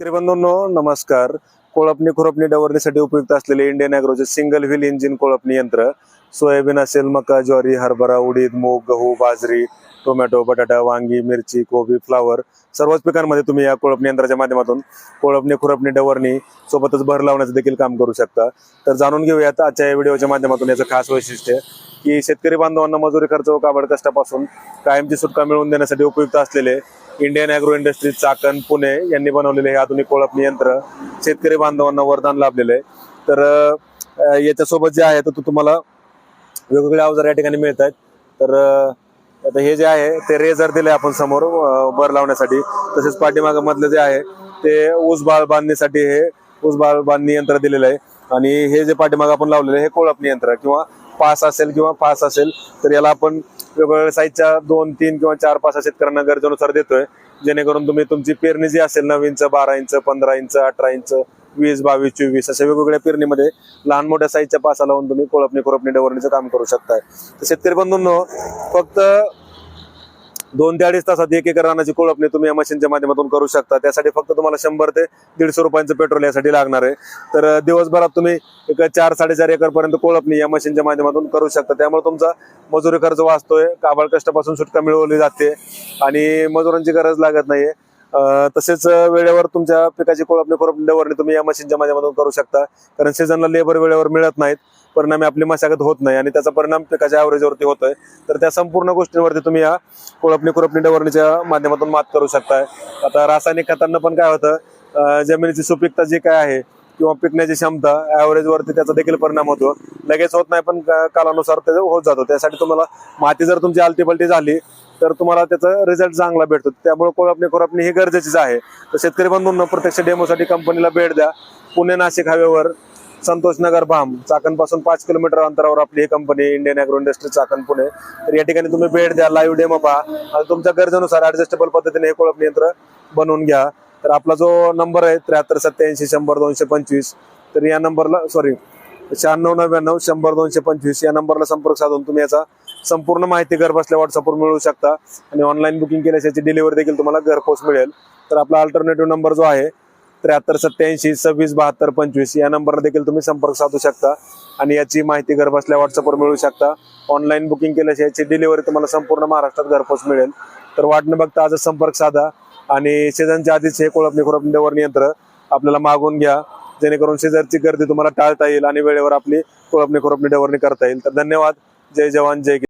शेतकरी बंधूंनो नमस्कार. कोळपणी खुरपणी डवरणीसाठी उपयुक्त असलेले इंडियन ॲग्रोचे सिंगल व्हील इंजिन कोळपणी यंत्र सोयाबीन असेल, मका, ज्वारी, हरभरा, उडीद, मूग, गहू, बाजरी, टोमॅटो, बटाटा, वांगी, मिरची, कोबी, फ्लावर सर्वच पिकांमध्ये तुम्ही या कोळपणी यंत्राच्या माध्यमातून कोळपणी खुरपणी डवरणी सोबतच भर लावण्याचं देखील काम करू शकता. तर जाणून घेऊयात आजच्या या व्हिडिओच्या माध्यमातून याचं खास वैशिष्ट्य की शेतकरी बांधवांना मजुरी खर्च व काबड कष्टापासून कायमची सुटका मिळवून देण्यासाठी उपयुक्त असलेले Indian agro industries Chakan Pune यांनी बनवलेले हे आधुनिक कोळपणी यंत्र शेतकरी बांधवांना वरदान लाभलेलं आहे. तर याच्यासोबत जे आहे तर तुम्हाला वेगवेगळे अवजार या ठिकाणी मिळत आहेत. तर आता हे जे आहे ते रेझर दिले आपण समोर भर लावण्यासाठी. तसेच पाठीमागं मधलं जे आहे ते ऊस बाळ बांधणीसाठी हे ऊस बाळ बांधणी यंत्र दिलेलं आहे. आणि हे जे पाठीमागं आपण लावलेलं आहे हे कोळपणी यंत्र किंवा पास असेल किंवा फास असेल तर याला आपण वेगवेगळ्या साईजच्या 2, 3 किंवा 4 पास शेतकऱ्यांना गरजेनुसार देतोय, जेणेकरून तुम्ही तुमची पेरणी जी असेल 9 इंच, 12 इंच, 15 इंच, 18 इंच, 20, 22, 24 अशा वेगवेगळ्या पेरणीमध्ये लहान मोठ्या साईजच्या पासा लावून तुम्ही कोळपणी खुरपणी डवरणीचं काम करू शकताय. तर शेतकरी बंधूंनो फक्त 2 ते 2.5 तासात 1 एकर रानाची कोळपणी तुम्ही या मशीनच्या माध्यमातून करू शकता. त्यासाठी फक्त तुम्हाला 100 ते 150 रुपयांचं पेट्रोल यासाठी लागणार आहे. तर दिवसभरात तुम्ही एक 4-4.5 एकर पर्यंत कोळपणी या मशीनच्या माध्यमातून करू शकता. त्यामुळे तुमचा मजुरी खर्च वाचतोय, काबाड कष्टापासून सुटका मिळवली जाते आणि मजुरांची गरज लागत नाहीये. तसेच वेळेवर तुमच्या पिकाची कोळपणी खुरपणी डवरणी तुम्ही या मशीनच्या माध्यमातून करू शकता, कारण सीझनला लेबर वेळेवर मिळत नाहीत, परिणामी आपली मशागत होत नाही आणि त्याचा परिणाम पिकाच्या ॲव्हरेजवरती होतोय. तर त्या संपूर्ण गोष्टींवरती तुम्ही या कोळपणी खुरपणी डवरणीच्या माध्यमातून मात करू शकताय. आता रासायनिक खतांना पण काय होतं, जमिनीची सुपीकता जी काय आहे किंवा पिकण्याची क्षमता ॲव्हरेजवरती त्याचा देखील परिणाम होतो. लगेच होत नाही पण कालानुसार ते होत जातो. त्यासाठी तुम्हाला माती जर तुमची आलटी-पलटी झाली तर तुम्हाला त्याचा रिझल्ट चांगला भेटतो. त्यामुळे कोळपणी खुरपणी ही गरजेचीच आहे. तर शेतकरी बंधूंना प्रत्यक्ष डेमोसाठी कंपनीला भेट द्या. पुणे नाशिक हायवेवर संतोष नगर भाम चाकणपासून 5 किलोमीटर अंतरावर आपली ही company Indian agro industry Chakan Pune. तर या ठिकाणी तुम्ही भेट द्या, लाईव्ह डेमो पहा आणि तुमच्या गरजेनुसार ऍडजस्टेबल पद्धतीने हे कोळपणी यंत्र बनवून घ्या. तर आपला जो नंबर आहे 7387800225, तर या नंबरला 9699100225 या नंबरला संपर्क साधून तुम्ही याचा संपूर्ण माहिती घर बसल्या व्हॉट्सअपवर मिळवू शकता आणि ऑनलाईन बुकिंग केल्यास याची डिलिव्हरी देखील तुम्हाला घरपोच मिळेल. तर आपला अल्टरनेटिव्ह नंबर जो आहे 738780267225 या नंबरला देखील तुम्ही संपर्क साधू शकता आणि याची माहिती घर बसल्या व्हॉट्सअपवर मिळवू शकता. ऑनलाईन बुकिंग केल्यास याची डिलिव्हरी तुम्हाला संपूर्ण महाराष्ट्रात घरपोच मिळेल. तर वाट न बघता आजच संपर्क साधा आणि सीझनच्या आधीच हे कोळपणी खुरपणी डवरणी यंत्र आपल्याला मागून घ्या, जेणेकरून सीझनची गर्दी तुम्हाला टाळता येईल आणि वेळेवर आपली कोळपणी खुरपणी डवरणी करता येईल. तर धन्यवाद. जय जवान जय किसान.